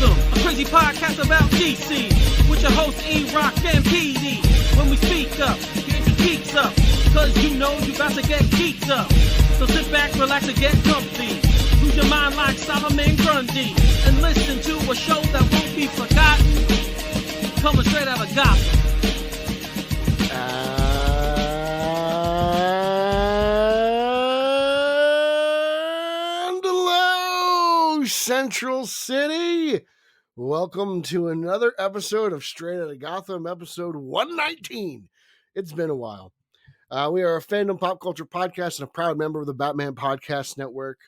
Gotham, a crazy podcast about DC, with your hosts E-Rock and PD. When we speak up, get your geeks up, cause you know you about to get geeked up. So sit back, relax, and get comfy. Lose your mind like Solomon Grundy, and listen to a show that won't be forgotten, coming straight out of Gotham. And hello, Central City. Welcome to another episode of Straight Outta Gotham, episode 119. It's been a while. We are a fandom pop culture podcast and a proud member of the Batman Podcast Network,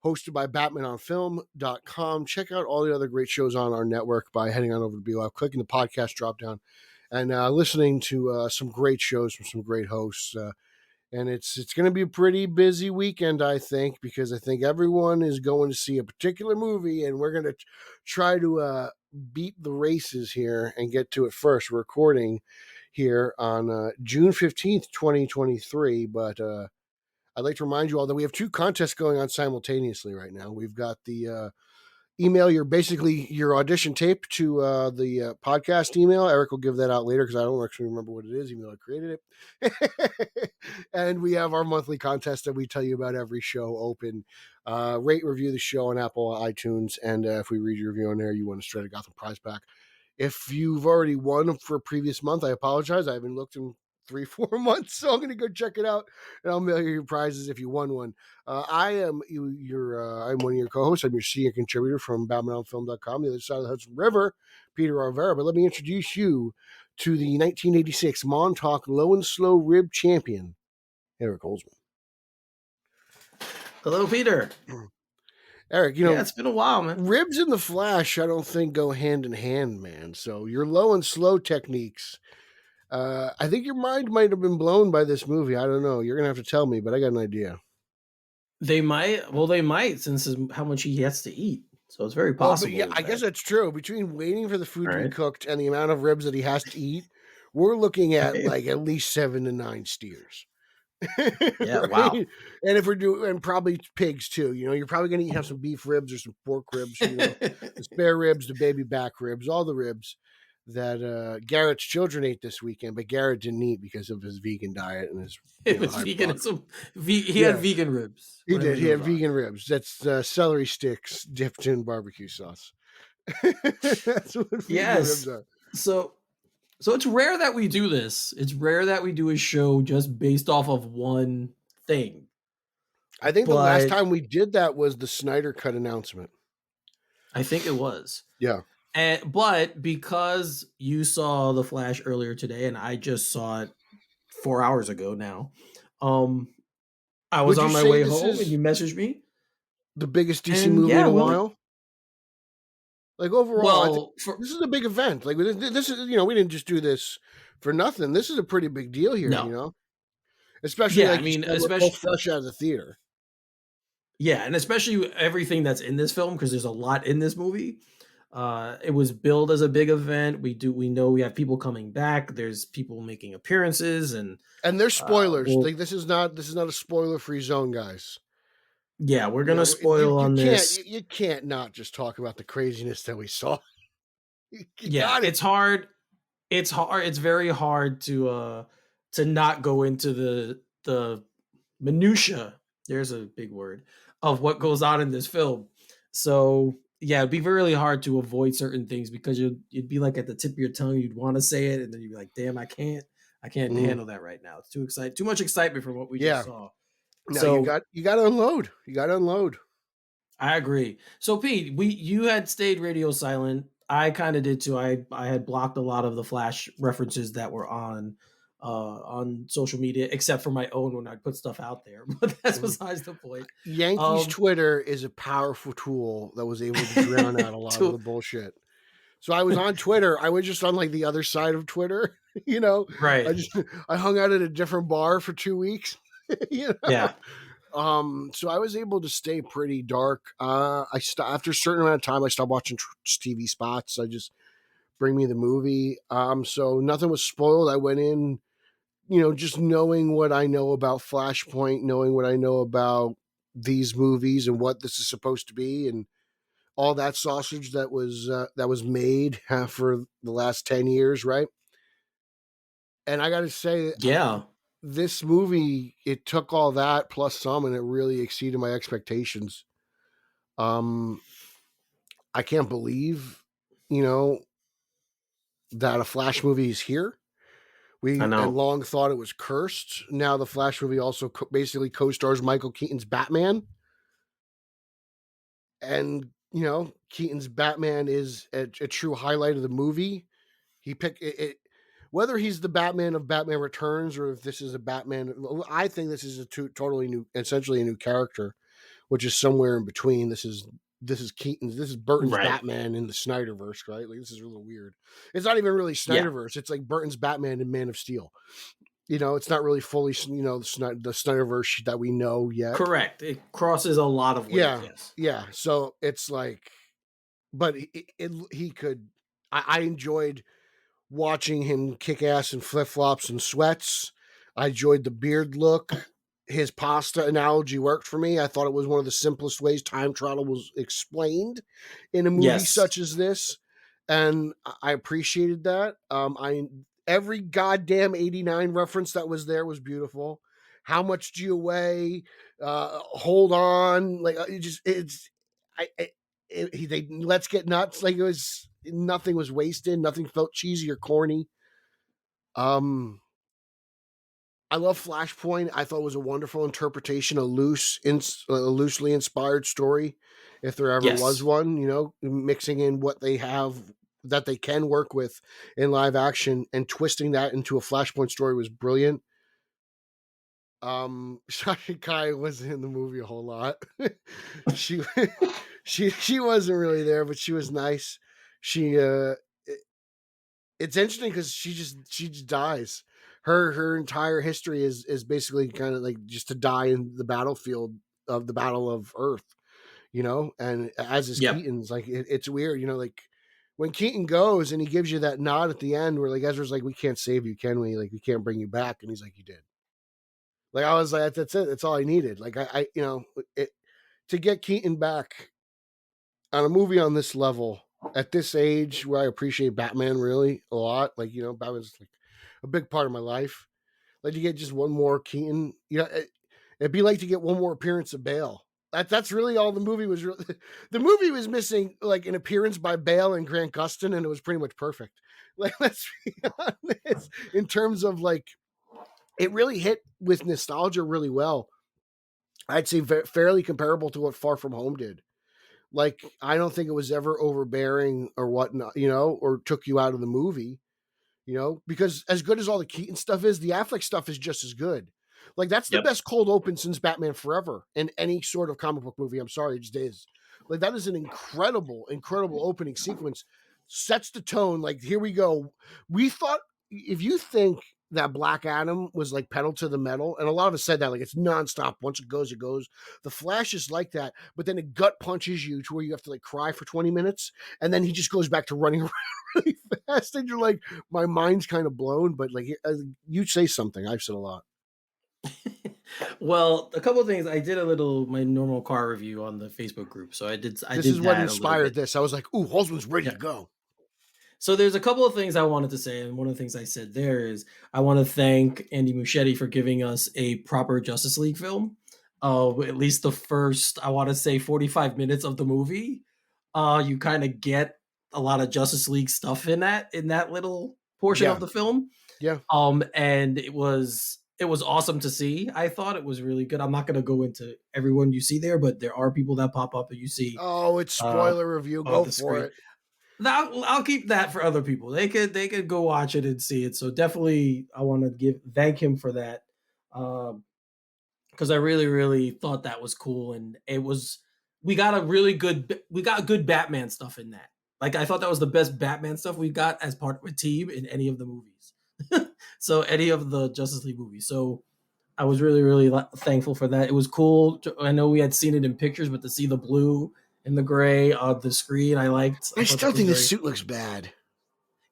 hosted by BatmanOnFilm.com. Check out all the other great shows on our network by heading on over to BeLive, clicking the podcast drop down, and listening to some great shows from some great hosts. And it's going to be a pretty busy weekend, I think, because I think everyone is going to see a particular movie, and we're going to try to beat the races here and get to it first. We're recording here on June 15th, 2023, but I'd like to remind you all that we have two contests going on simultaneously right now. We've got the email your audition tape to the podcast email. Eric will give that out later because I don't actually remember what it is, even though I created it. And we have our monthly contest that we tell you about every show open. Rate, review the show on Apple iTunes, and if we read your review on there, you win a Straight Outta Gotham prize pack. If you've already won for a previous month, I apologize. I haven't looked in 3-4 months, so I'm going to go check it out, and I'll mail you your prizes if you won one. I'm one of your co-hosts. I'm your senior contributor from BatmanOnFilm.com, the other side of the Hudson River, Peter Rivera. But let me introduce you to the 1986 Montauk Low and Slow Rib Champion, Eric Holzman. Hello, Peter. Eric, it's been a while, man. Ribs and the Flash, I don't think go hand in hand, man. So your low and slow techniques, I think your mind might have been blown by this movie. I don't know. You're going to have to tell me, but I got an idea. They might, since how much he has to eat. So it's very possible. Yeah, I guess that's true. Between waiting for the food to be cooked and the amount of ribs that he has to eat, we're looking at like at least 7 to 9 steers. Yeah, right? wow. And if we're doing, and probably pigs too, you're probably going to have some beef ribs or some pork ribs, the spare ribs, the baby back ribs, all the ribs that Garrett's children ate this weekend, but Garrett didn't eat because of his vegan diet and his veganism. He had vegan ribs. He did. He had vegan ribs. That's celery sticks dipped in barbecue sauce. That's what vegan ribs are. So it's rare that we do this. It's rare that we do a show just based off of one thing. I think the last time we did that was the Snyder Cut announcement. I think it was. Yeah. But because you saw The Flash earlier today, and I just saw it 4 hours ago now, I was on my way home and you messaged me. The biggest DC movie in a while? Like overall, this is a big event. Like this is, we didn't just do this for nothing. This is a pretty big deal here, especially especially fresh out of the theater. Yeah, and especially everything that's in this film, because there's a lot in this movie. It was billed as a big event. We know we have people coming back. There's people making appearances, and there's spoilers. This is not a spoiler-free zone, guys. Yeah, we're gonna spoil on this. You can't not just talk about the craziness that we saw. It's hard. It's very hard to not go into the minutia. There's a big word of what goes on in this film. So yeah, it'd be really hard to avoid certain things because you'd be like at the tip of your tongue. You'd want to say it, and then you'd be like, "Damn, I can't handle that right now. It's too much excitement from what we just saw." No, so you got to unload. You got to unload. I agree. So Pete, you had stayed radio silent. I kind of did too. I had blocked a lot of the Flash references that were on social media, except for my own when I put stuff out there. But that's besides the point. Yankees Twitter is a powerful tool that was able to drown out a lot of the bullshit. So I was on Twitter. I was just on like the other side of Twitter, Right. I hung out at a different bar for 2 weeks. Yeah. So I was able to stay pretty dark. After a certain amount of time, I stopped watching TV spots. I just bring me the movie. So nothing was spoiled. I went in, just knowing what I know about Flashpoint, knowing what I know about these movies and what this is supposed to be. And all that sausage that was made for the last 10 years, right? And I got to say, Yeah. this movie, it took all that plus some, and it really exceeded my expectations. I can't believe, you know, that a Flash movie is here. I We had know. long thought it was cursed. Now the Flash movie also basically co-stars Michael Keaton's Batman. And, Keaton's Batman is a true highlight of the movie. He picked it, whether he's the Batman of Batman Returns or if this is a Batman. I think this is a totally new, essentially a new character, which is somewhere in between. This is Keaton's. This is Burton's Right. Batman in the Snyderverse, right? Like, this is a little weird. It's not even really Snyderverse. It's like Burton's Batman in Man of Steel. It's not really fully, the Snyderverse that we know yet. Correct. It crosses a lot of ways. Yeah, Yes. yeah. So it's like, but he could. I enjoyed watching him kick ass in flip flops and sweats. I enjoyed the beard look. His pasta analogy worked for me. I thought it was one of the simplest ways time travel was explained in a movie such as this, and I appreciated that. Every goddamn 89 reference that was there was beautiful. How much do you weigh? Hold on, like let's get nuts. Like, it was, nothing was wasted. Nothing felt cheesy or corny. I love Flashpoint. I thought it was a wonderful interpretation, a loosely inspired story, if there ever was one. Mixing in what they have that they can work with in live action and twisting that into a Flashpoint story was brilliant. Sasha Kai wasn't in the movie a whole lot. she wasn't really there, but she was nice. It's interesting because she just dies. Her entire history is basically kind of like just to die in the battlefield of the Battle of Earth, and as is Keaton's. Like, it's weird, like when Keaton goes and he gives you that nod at the end where, like, Ezra's like, we can't save you, can we? Like, we can't bring you back. And he's like, you did. Like, I was like, that's it. That's all I needed. Like, to get Keaton back on a movie on this level at this age where I appreciate Batman really a lot. Like, Batman's like a big part of my life. Like, to get just one more Keaton, it'd be like to get one more appearance of Bale. That's really all the movie was. The movie was missing like an appearance by Bale and Grant Gustin, and it was pretty much perfect. Like, let's be honest, in terms of like, it really hit with nostalgia really well. I'd say fairly comparable to what Far From Home did. Like, I don't think it was ever overbearing or whatnot, or took you out of the movie, because as good as all the Keaton stuff is, the Affleck stuff is just as good. Like, that's the best cold open since Batman Forever in any sort of comic book movie. I'm sorry, it just is. Like, that is an incredible, incredible opening sequence. Sets the tone. Like, here we go. We thought, if you think that Black Adam was like pedal to the metal, and a lot of us said that, like, it's nonstop. Once it goes, it goes. The Flash is like that, but then it gut punches you to where you have to like cry for 20 minutes, and then he just goes back to running around really fast, and you're like, my mind's kind of blown. But like, you say something. I've said a lot. Well, a couple of things. I did my normal car review on the Facebook group, so I did. This is what inspired this. I was like, "Ooh, Holzman's ready to go." So there's a couple of things I wanted to say, and one of the things I said there is I want to thank Andy Muschietti for giving us a proper Justice League film. At least the first, I want to say, 45 minutes of the movie, you kind of get a lot of Justice League stuff in that little portion of the film. Yeah. And it was awesome to see. I thought it was really good. I'm not going to go into everyone you see there, but there are people that pop up and you see. Oh, it's spoiler review. Go for it. I'll keep that for other people. They could go watch it and see it. So definitely, I want to thank him for that, because I really, really thought that was cool, and we got good Batman stuff in that. Like, I thought that was the best Batman stuff we got as part of a team in any of the movies. So any of the Justice League movies. So I was really, really thankful for that. It was cool. I know we had seen it in pictures, but to see the blue and the gray on the screen, I liked. I still think the suit looks bad.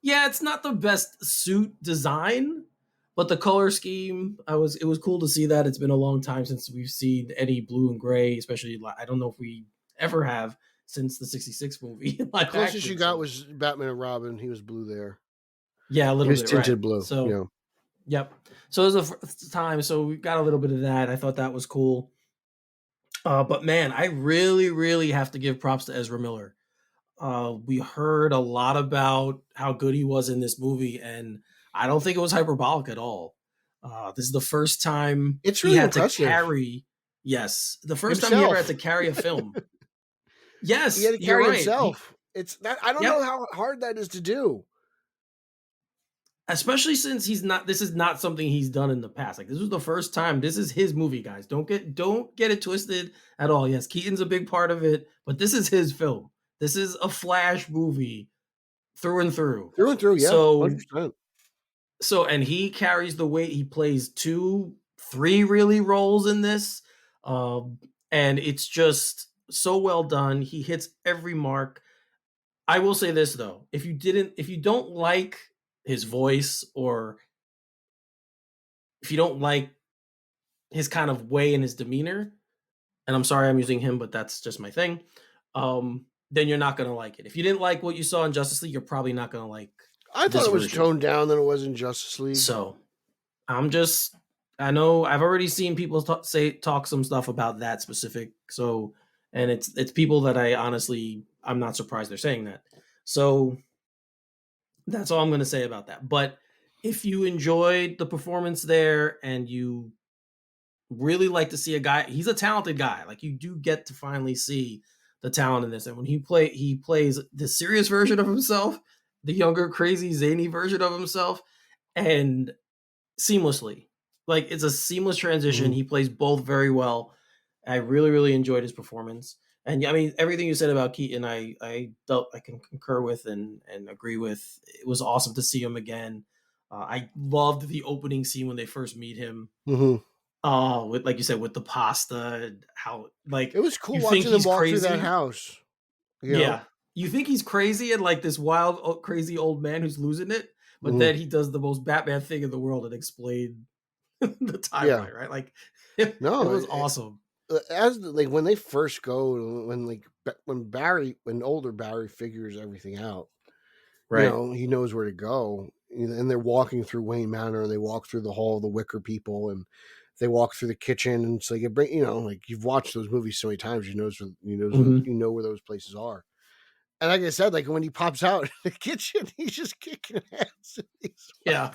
Yeah, it's not the best suit design, but the color scheme, it was cool to see that. It's been a long time since we've seen any blue and gray, especially, I don't know if we ever have since the 66 movie. Live Closest action, you got so. was Batman and Robin. He was blue there. Yeah, a He little was bit, right. tinted blue. So, Yeah. yep. So it was the first time, so we got a little bit of that. I thought that was cool. But man, I really, really have to give props to Ezra Miller. We heard a lot about how good he was in this movie, and I don't think it was hyperbolic at all. This is the first time It's he really had to impressive. carry. Yes, the first time he ever had Himself. to carry a film. He had Yes, to you're carry right. himself. It's that I don't know Yep. how hard that is to do. Especially since this is not something he's done in the past. Like, this was the first time. This is his movie, guys. Don't get it twisted at all. Yes, Keaton's a big part of it, but this is his film. This is a Flash movie through and through. Through and through, yeah. So 100%. and he carries the weight. He plays 3 really roles in this. And it's just so well done. He hits every mark. I will say this though. If you don't like his voice, or if you don't like his kind of way and his demeanor, and I'm sorry I'm using him, but that's just my thing, then you're not gonna like it. If you didn't like what you saw in Justice League, you're probably not gonna like I thought this it was version. toned down than it was in Justice League. So I know I've already seen people talk some stuff about that specific. So, and it's people that I'm not surprised they're saying that. So that's all I'm going to say about that. But if you enjoyed the performance there and you really like to see a guy, he's a talented guy. Like, you do get to finally see the talent in this. And when he plays the serious version of himself, the younger, crazy, zany version of himself, and seamlessly. Like, it's a seamless transition. Mm-hmm. He plays both very well. I really, really enjoyed his performance. And I mean, everything you said about Keaton, I can concur with and agree with. It was awesome to see him again. I loved the opening scene when they first meet him. Mm-hmm. With, like you said, with the pasta, and how, like, It was cool you think watching them he's walk crazy. through that house. You know? Yeah, you think he's crazy and like this wild, crazy old man who's losing it, but then he does the most Batman thing in the world and explain the timeline, right? Like, it was awesome. As like when they first go, when older Barry figures everything out, Right. you know, he knows where to go, and they're walking through Wayne Manor, and they walk through the Hall of the Wicker People, and they walk through the kitchen, and it's like like you've watched those movies so many times, you know where those places are. And like I said, like when he pops out in the kitchen, he's just kicking ass. Yeah.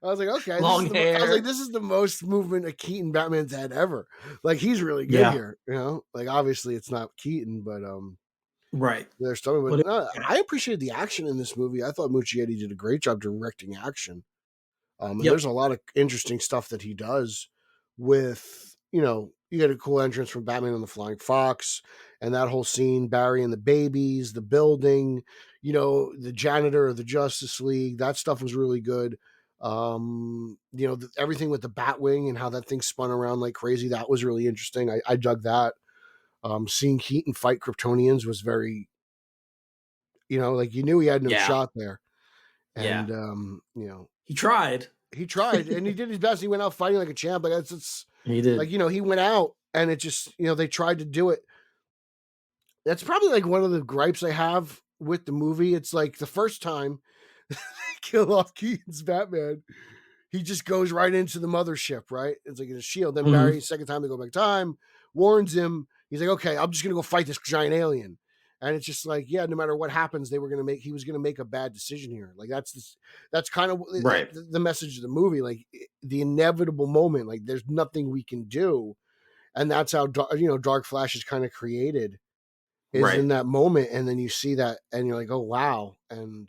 I was like, okay, Long hair. I was like, this is the most movement a Keaton Batman's had ever. Like, he's really good here, you know. Like, obviously, it's not Keaton, but right. There's something. But no, I appreciated the action in this movie. I thought Muschietti did a great job directing action. And there's a lot of interesting stuff that he does with, you get a cool entrance from Batman and the Flying Fox, and that whole scene, Barry and the babies, the building, the janitor of the Justice League. That stuff was really good. Everything with the Batwing and how that thing spun around like crazy. That was really interesting. I dug that. Seeing Keaton fight Kryptonians was very, like you knew he had no shot there. And, he tried. He tried and he did his best. He went out fighting like a champ. Like he did. Like, he went out and it just, they tried to do it. That's probably like one of the gripes I have with the movie. It's like the first time they kill off Keaton's Batman, he just goes right into the mothership, right? It's like a shield. Then Barry, second time they go back in time, warns him. He's like, okay, I'm just going to go fight this giant alien. And it's just like, yeah, no matter what happens, he was going to make a bad decision here. Like that's kind of right. the message of the movie. Like the inevitable moment, like there's nothing we can do. And that's how, Dark Flash is kind of created is in that moment. And then you see that and you're like, oh, wow. And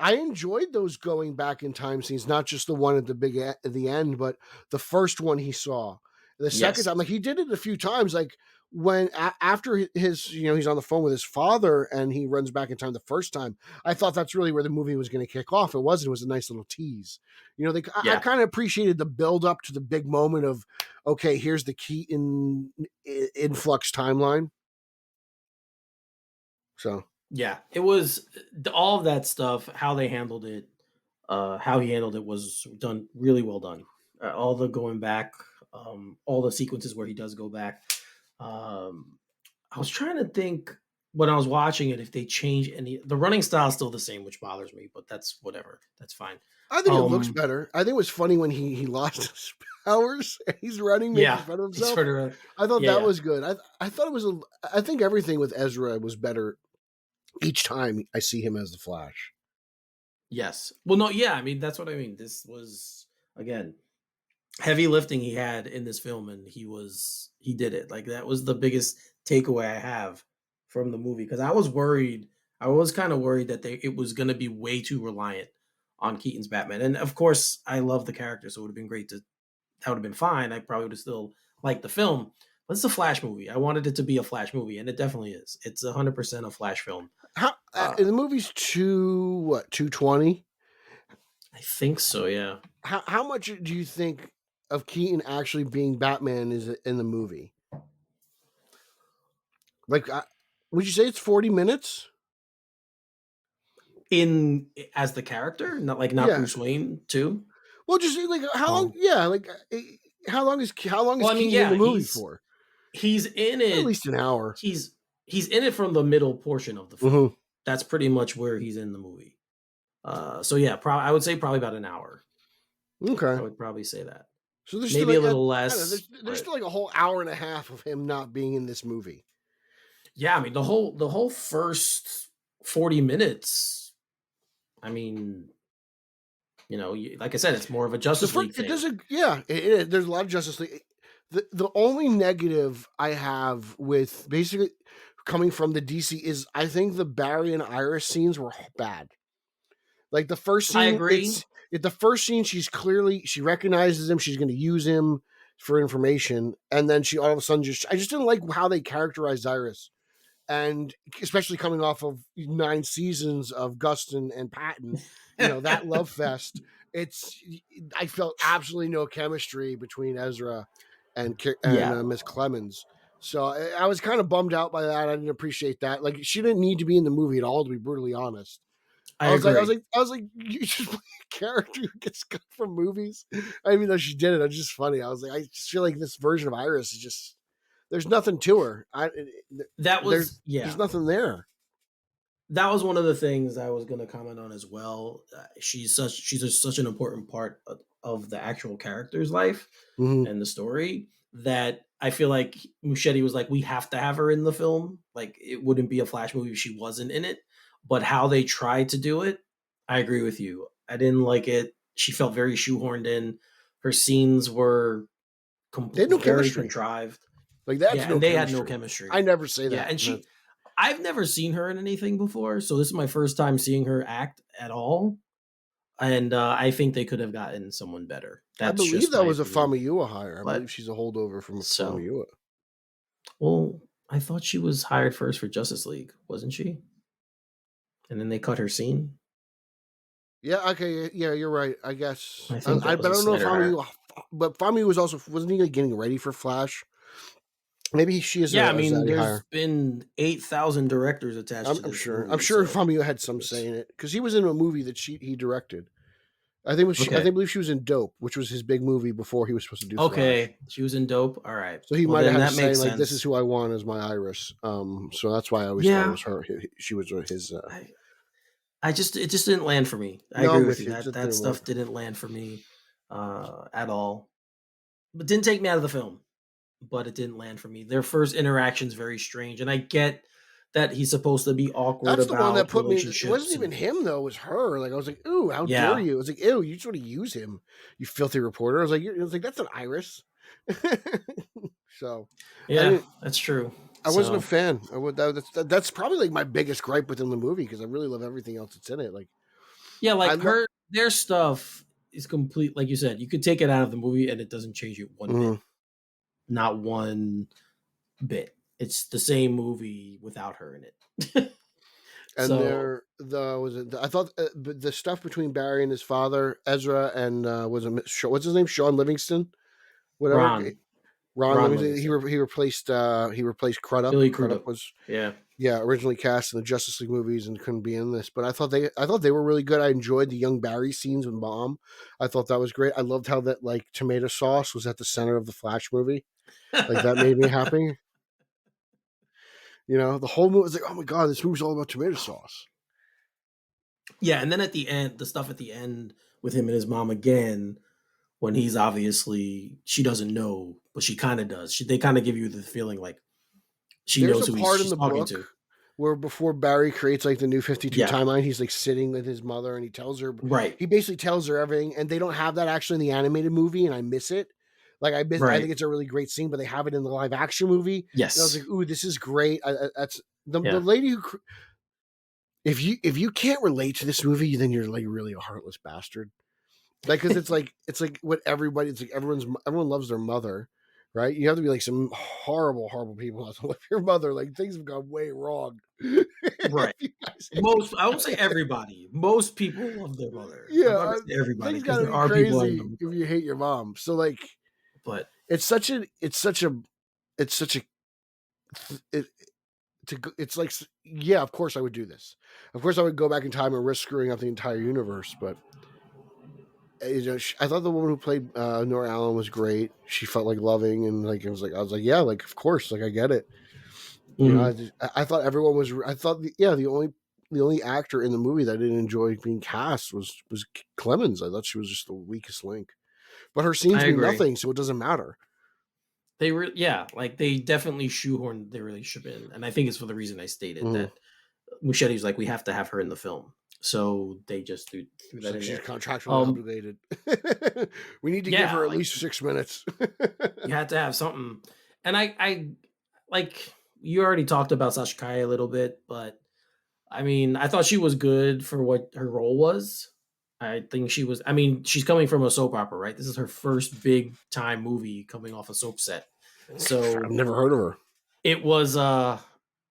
I enjoyed those going back in time scenes, not just the one at the end, but the first one he saw. The second time, like he did it a few times, like when after his, he's on the phone with his father and he runs back in time the first time. I thought that's really where the movie was going to kick off. It wasn't. It was a nice little tease. I kind of appreciated the build up to the big moment of, okay, here's the Keaton influx timeline. So. Yeah, it was all of that stuff. How they handled it, how he handled it was done really well done. All the going back, all the sequences where he does go back. I was trying to think when I was watching it if they change any. The running style is still the same, which bothers me, but that's whatever. That's fine. I think it looks better. I think it was funny when he lost his powers and he's running, making fun of himself. I thought that was good. I thought it was I think everything with Ezra was better each time I see him as the Flash. Yes. Well, no, yeah. I mean, that's what I mean. This was again heavy lifting he had in this film, and he did it. Like that was the biggest takeaway I have from the movie because I was worried. I was kind of worried that it was going to be way too reliant on Keaton's Batman, and of course, I love the character, so it would have been great to. That would have been fine. I probably would have still liked the film. But it's a Flash movie. I wanted it to be a Flash movie, and it definitely is. It's 100% a Flash film. How the movie's 220? I think so. Yeah. How much do you think of Keaton actually being Batman is in the movie? Like, would you say it's 40 minutes? As the character, not Bruce Wayne too. Well, just like how long? Yeah, like how long is Keaton in the movie for? He's in it at least an hour. He's in it from the middle portion of the film. Mm-hmm. That's pretty much where he's in the movie. So yeah, I would say probably about an hour. Okay, I would probably say that. So there's maybe a little less. There's still like a whole hour and a half of him not being in this movie. Yeah, I mean the whole first 40 minutes. I mean, like I said, it's more of a Justice League thing. There's a lot of Justice League. The only negative I have with basically coming from the DC is I think the Barry and Iris scenes were bad. Like the first scene, I agree. The first scene, she recognizes him. She's going to use him for information, and then she all of a sudden I just didn't like how they characterized Iris. And especially coming off of 9 seasons of Gustin and Patton, that love fest. I felt absolutely no chemistry between Ezra and Miss Clemens. So I was kind of bummed out by that. I didn't appreciate that. Like she didn't need to be in the movie at all, to be brutally honest. I was like, you just play a character who gets cut from movies. I mean, though she did it, it's just funny. I was like, I just feel like this version of Iris is just. There's nothing to her. There's nothing there. That was one of the things I was going to comment on as well. She's such an important part of the actual character's life and the story that I feel like Muschietti was like, we have to have her in the film. Like it wouldn't be a Flash movie if she wasn't in it. But how they tried to do it, I agree with you. I didn't like it. She felt very shoehorned in. Her scenes were very contrived. Like that's and they had no chemistry. I never say that. Yeah, and I've never seen her in anything before, so this is my first time seeing her act at all. And I think they could have gotten someone better. I believe that was a Famuyiwa hire. I believe she's a holdover from Famuyiwa. Well, I thought she was hired first for Justice League, wasn't she? And then they cut her scene. Yeah. Okay. Yeah, you're right. I guess. But I don't know if Famuyiwa. But Famuyiwa wasn't he getting ready for Flash? Maybe she is. Yeah, I mean, there's been 8,000 directors attached to this. I'm sure. I'm sure Famuyiwa had some say in it because he was in a movie that he directed. I believe she was in Dope, which was his big movie before he was supposed to do. Okay, Flash. She was in Dope. All right, so he might have had to say like, "This is who I want as my Iris." So that's why I always thought it was her. She was his. It just didn't land for me. I agree with you. That stuff didn't land for me at all. But didn't take me out of the film. But it didn't land for me. Their first interaction is very strange, and I get that he's supposed to be awkward. That's the one that put me. It wasn't even him though; it was her. Like I was like, "Ooh, how dare you?" I was like, "Ew, you just want to use him, you filthy reporter." I was like, "That's an Iris." So yeah, that's true. I wasn't a fan. That's probably like my biggest gripe within the movie because I really love everything else that's in it. Like, yeah, like their stuff is complete. Like you said, you could take it out of the movie and it doesn't change it one bit. Not one bit. It's the same movie without her in it. And I thought the stuff between Barry and his father, Ezra, and what's his name, Sean Livingston, whatever. Ron Livingston. He replaced Crudup. Billy Crudup was originally cast in the Justice League movies and couldn't be in this. But I thought they were really good. I enjoyed the young Barry scenes with Mom. I thought that was great. I loved how that like tomato sauce was at the center of the Flash movie. Like that made me happy. You know, the whole movie was like, oh my god, this movie's all about tomato sauce. Yeah, and then at the end, the stuff at the end with him and his mom again, when he's obviously she doesn't know, but she kind of does. They kind of give you the feeling like she There's knows a who part in she's the talking to. book where before Barry creates like the new 52 Yeah, timeline, he's like sitting with his mother and he tells her, right, he basically tells her everything, and they don't have that actually in the animated movie, and I miss it. Like I right. think it's a really great scene, but they have it in the live action movie, and I was Yes, like, ooh, this is great. That's the yeah, lady who. If you can't relate to this movie, then you're like really a heartless bastard. Like, because it's like what everybody. It's like everyone loves their mother, right? You have to be like some horrible people not to love your mother. Like things have gone way wrong. right. You guys Most, I won't say everybody. Most people love their mother. I'm not yeah, gonna say everybody things because got to there be are people I crazy know, if you hate your mom. So like, but it's such a it, it's like yeah, of course I would do this. Of course I would go back in time and risk screwing up the entire universe, but you know, I thought the woman who played Nora Allen was great. She felt like loving, and like I was like, yeah, like of course, like I get it. You know, mhm, I thought everyone was. I thought the only actor in the movie that I didn't enjoy being cast was Clemens. I thought she was just the weakest link, but her I scenes mean agree. nothing, so it doesn't matter. Yeah, like they definitely shoehorned their relationship in, and I think it's for the reason I stated Mm. that Muschietti was like, we have to have her in the film, so they just threw It's that like in she's there. contractually Um, obligated. We need to give yeah, her at like least 6 minutes. you had to have something, and I like you already talked about Sasha Kai a little bit, but I mean, I thought she was good for what her role was. I think she was. I mean, she's coming from a soap opera, right? This is her first big time movie coming off a soap set, I've so never heard of her. it was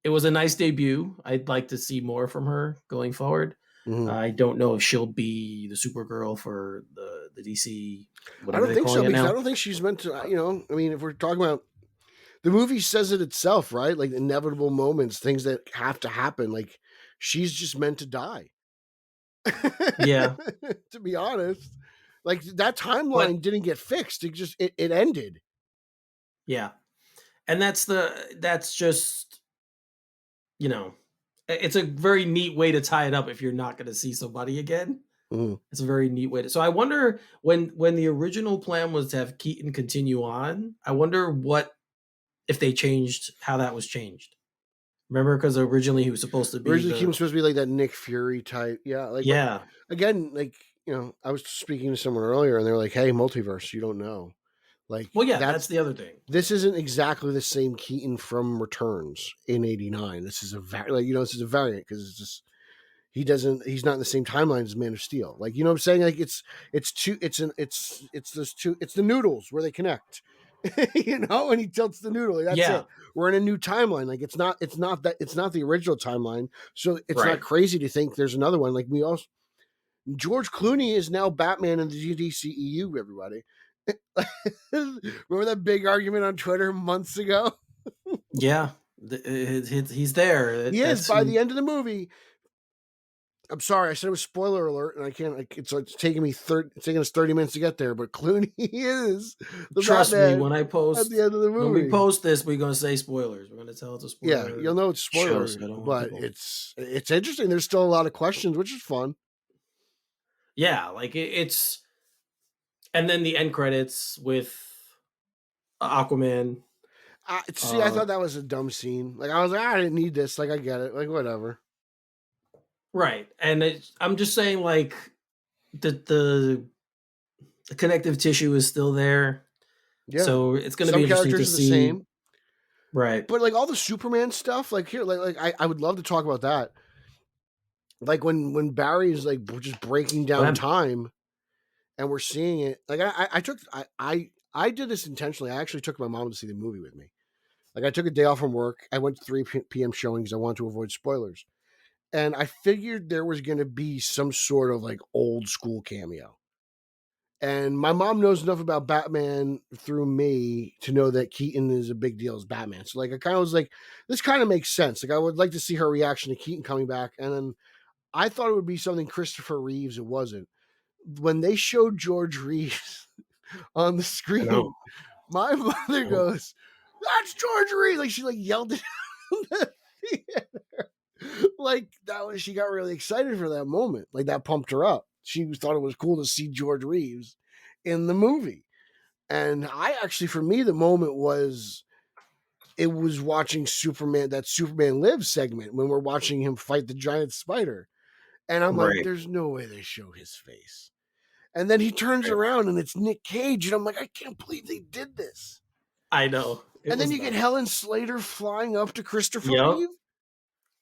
it was a nice debut. I'd like to see more from her going forward. Mhm. I don't know if she'll be the Supergirl for the DC, I whatever don't they're think so calling it because I now. don't think she's meant to. You know, I mean, if we're talking about the movie says it itself, right? Like inevitable moments, things that have to happen. Like she's just meant to die. Yeah, To be honest, like that but timeline didn't get fixed. It ended. yeah, and that's just you know, it's a very neat way to tie it up if you're not going to see somebody again. Mm. It's a very neat way to. So I wonder when the original plan was to have Keaton continue on. I wonder what if they changed how that was changed. Remember, because originally he was supposed to be Originally, he the was supposed to be like that Nick Fury type. Yeah, like but yeah. again, like you know, I was speaking to someone earlier, and they were like, "Hey, multiverse, you don't know." Like Well, yeah, that's that's the other thing. this isn't exactly the same Keaton from Returns in '89. This is like you know this is a variant because it's just he's not in the same timeline as Man of Steel. Like you know what I'm saying? Like it's those two it's the noodles where they connect. You know, and he tilts the noodle. Like, that's Yeah, it. We're in a new timeline. Like it's not the original timeline. So it's not right. crazy to think there's another one. Like we also George Clooney is now Batman in the DCEU. Everybody, remember that big argument on Twitter months ago? Yeah, he's there. He is That's by who. the end of the movie. I'm sorry, I said it was spoiler alert, and I can't. It's taking me it's taking us 30 minutes to get there. But Clooney is the Trust me, Batman when I at the post end of the when we movie. post this, we're gonna say spoilers. We're gonna tell it's a Yeah, you'll spoiler know it's show, spoiler, so I don't want but people. it's interesting. There's still a lot of questions, which is fun. Yeah, like it's and then the end credits with Aquaman. I thought that was a dumb scene. Like I was like, I didn't need this. Like I get it. Like whatever. Right, and I'm just saying, like the the connective tissue is still there, Yeah, so it's going to be some interesting to characters are the see. same, Right. but like all the Superman stuff, like here, I would love to talk about that. Like when Barry is like just breaking Go down ahead. time and we're seeing it. Like I did this intentionally. I actually took my mom to see the movie with me. Like I took a day off from work. I went to 3 p.m. showings. I wanted to avoid spoilers, and I figured there was going to be some sort of like old school cameo. And my mom knows enough about Batman through me to know that Keaton is a big deal as Batman. So like I kind of was like, this kind of makes sense. Like I would like to see her reaction to Keaton coming back. And then I thought it would be something Christopher Reeves. It wasn't. When they showed George Reeves on the I know. screen, my mother goes, "That's George Reeves!" Like she like yelled it. Like that was, she got really excited for that moment. Like that pumped her up. She thought it was cool to see George Reeves in the movie. And I actually, for me, the moment was, it was watching Superman, that Superman Lives segment when we're watching him fight the giant spider. And I'm like, Right. there's no way they show his face. And then he turns around and it's Nick Cage. And I'm like, I can't believe they did this. I know. And then you get Helen Slater flying up to Christopher Yep. Reeve.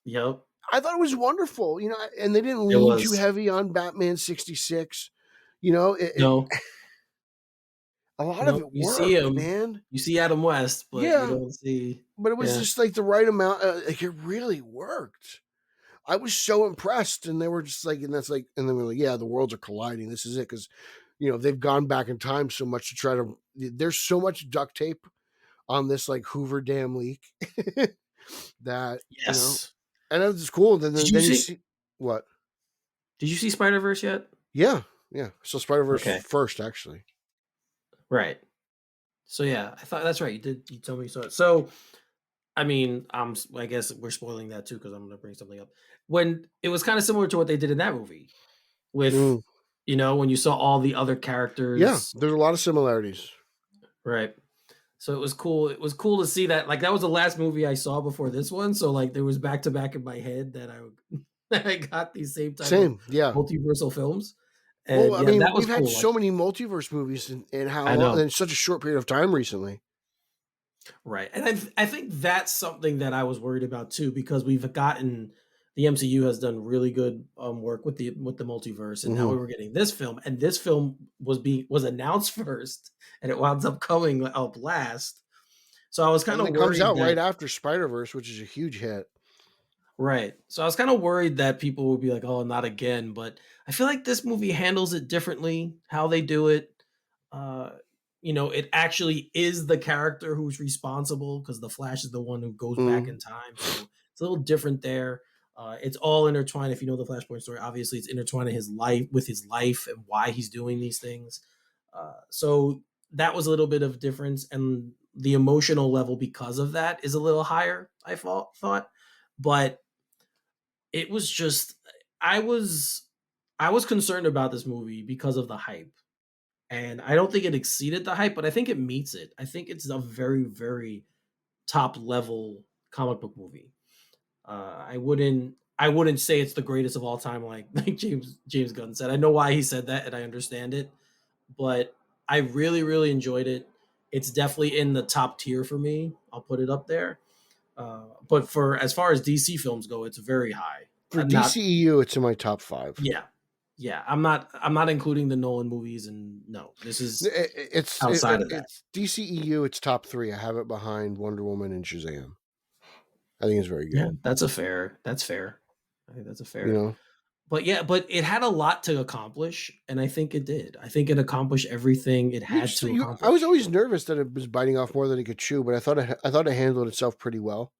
Yep. I thought it was wonderful, you know, and they didn't lean too heavy on Batman 66. You know, No. A lot of it You worked, see him, man. You see Adam West, but you don't see. But it was just like the right amount. Like it really worked. I was so impressed, and they were just like, and that's like, and then we're like, yeah, the worlds are colliding. This is it, because you know they've gone back in time so much to try to. There's so much duct tape on this like Hoover Dam leak that Yes, and it was cool. Then you see what? Did you see Spider-Verse yet? Yeah. So Spider-Verse first, actually. Right. So yeah, I thought that's right. You did. You told me you saw it. So, I mean, I guess we're spoiling that too because I'm going to bring something up. When it was kind of similar to what they did in that movie, with you know, when you saw all the other characters. Yeah, there's a lot of similarities. Right. So it was cool. It was cool to see that. Like that was the last movie I saw before this one. So like there was back to back in my head that I got these same type of multiversal films. And well, I mean, that was we've had so many multiverse movies in how long, in such a short period of time recently. Right. And I think that's something that I was worried about too, because we've gotten, the MCU has done really good work with the multiverse, and now we were getting this film, and this film was announced first, and it winds up coming up last. So I was kind of worried. It comes out right after Spider-Verse, which is a huge hit. Right. So I was kind of worried that people would be like, "Oh, not again." But I feel like this movie handles it differently. How they do it, you know, it actually is the character who's responsible, because the Flash is the one who goes back in time. So it's a little different there. It's all intertwined. If you know the Flashpoint story, obviously it's intertwined in his life and why he's doing these things. So that was a little bit of difference, and the emotional level because of that is a little higher, I thought. But it was just, I was concerned about this movie because of the hype. And I don't think it exceeded the hype, but I think it meets it. I think it's a very, very top level comic book movie. I wouldn't say it's the greatest of all time, like James Gunn said. I know why he said that, and I understand it, but I really, really enjoyed it. It's definitely in the top tier for me. I'll put it up there. But for as far as DC films go, it's very high. For DCEU, it's in my top 5. Yeah, I'm not including the Nolan movies, and no, this is outside of that. It's DCEU, it's top 3. I have it behind Wonder Woman and Shazam. I think it's very good. Yeah, that's fair. I think that's a fair. You know, but it had a lot to accomplish, and I think it did. I think it accomplished everything it had to accomplish. I was always nervous that it was biting off more than it could chew, but I thought it handled itself pretty well.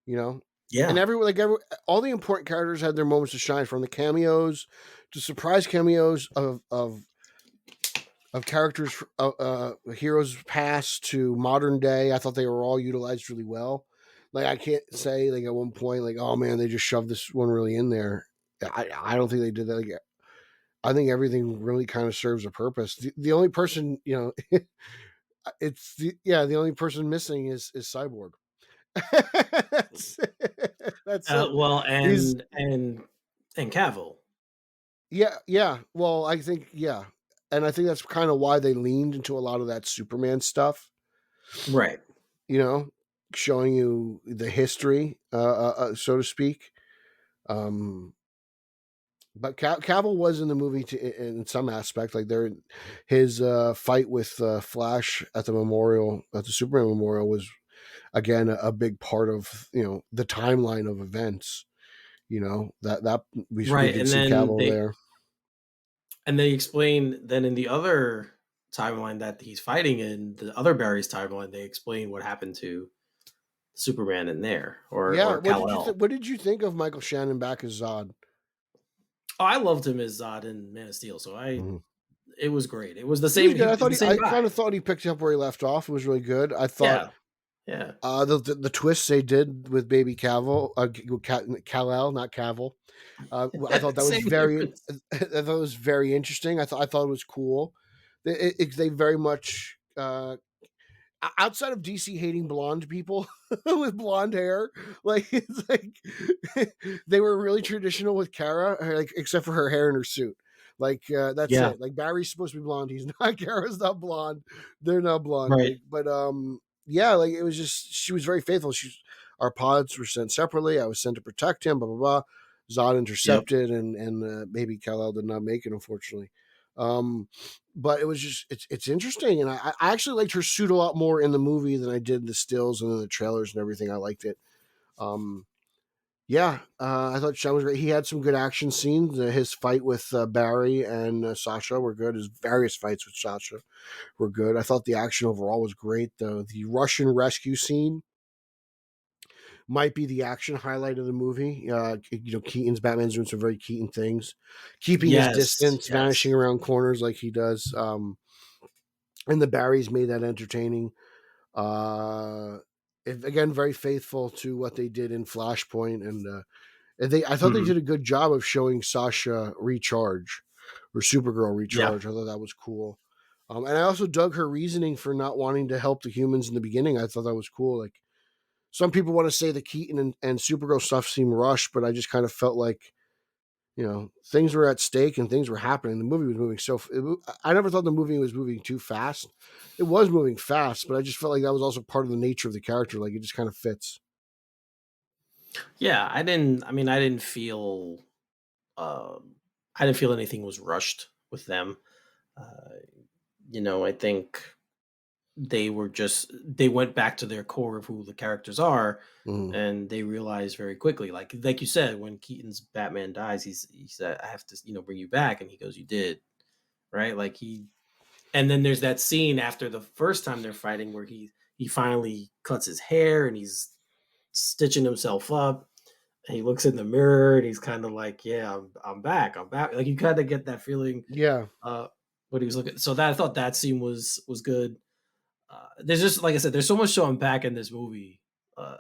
You know. Yeah, and all the important characters had their moments to shine, from the cameos to surprise cameos of characters, heroes past to modern day. I thought they were all utilized really well. Like I can't say like at one point like, oh man, they just shoved this one really in there. I don't think they did that. Like, I think everything really kind of serves a purpose. The only person, you know, the only person missing is Cyborg. that's it. Well, and Cavill. Yeah. Well, I think and I think that's kind of why they leaned into a lot of that Superman stuff, right? You know, showing you the history, so to speak. But Cavill was in the movie in some aspect, like his fight with Flash at the Superman memorial was, again, a big part of, you know, the timeline of events, you know, that we did see Cavill there. And they explain then in the other timeline that he's fighting in, the other Barry's timeline, they explain what happened to Superman in there. Or what did you think of Michael Shannon back as Zod? Oh, I loved him as Zod in Man of Steel, so it was great. It was the same. I kind of thought he picked up where he left off. It was really good. I thought Yeah. The twists they did with Baby Cavill, Kal-El, not Cavill. I thought that was Same very, difference. I thought it was very interesting. I thought it was cool. They very much outside of DC hating blonde people with blonde hair, like it's like they were really traditional with Kara, like except for her hair and her suit. Like that's Yeah. it. Like Barry's supposed to be blonde, he's not. Kara's not blonde. They're not blonde. Right. Like, but yeah, like it was just she was very faithful. Our pods were sent separately. I was sent to protect him. Blah blah blah. Zod Yep. intercepted, and maybe Kal-El did not make it, unfortunately. Um, but it was just it's interesting, and I actually liked her suit a lot more in the movie than I did the stills and then the trailers and everything. I liked it. Um, yeah, I thought Sean was great. He had some good action scenes. His fight with Barry and Sasha were good. His various fights with Sasha were good. I thought the action overall was great. The Russian rescue scene might be the action highlight of the movie. Keaton's Batman's doing some very Keaton things, keeping his Yes. distance, vanishing Yes. around corners like he does. And the Barrys made that entertaining. Uh, Again, very faithful to what they did in Flashpoint, and I thought they Mhm. did a good job of showing Sasha recharge or Supergirl Yeah. recharge. I thought that was cool. And I also dug her reasoning for not wanting to help the humans in the beginning. I thought that was cool. Like some people want to say the Keaton and Supergirl stuff seemed rushed, but I just kind of felt like things were at stake and things were happening. The movie was moving I never thought the movie was moving too fast. It was moving fast, but I just felt like that was also part of the nature of the character. Like it just kind of fits. Yeah. I didn't feel. I didn't feel anything was rushed with them. Uh, I think they went back to their core of who the characters are, Mm. and they realized very quickly, like you said, when Keaton's Batman dies, he said, "I have to, bring you back," and he goes, "You did." Right? And then there's that scene after the first time they're fighting where he finally cuts his hair and he's stitching himself up. And he looks in the mirror and he's kind of like, "Yeah, I'm back. I'm back." Like you kind of get that feeling. Yeah. Uh, what he was looking. So that I thought that scene was good. There's just like I said, there's so much to unpack in this movie. Uh,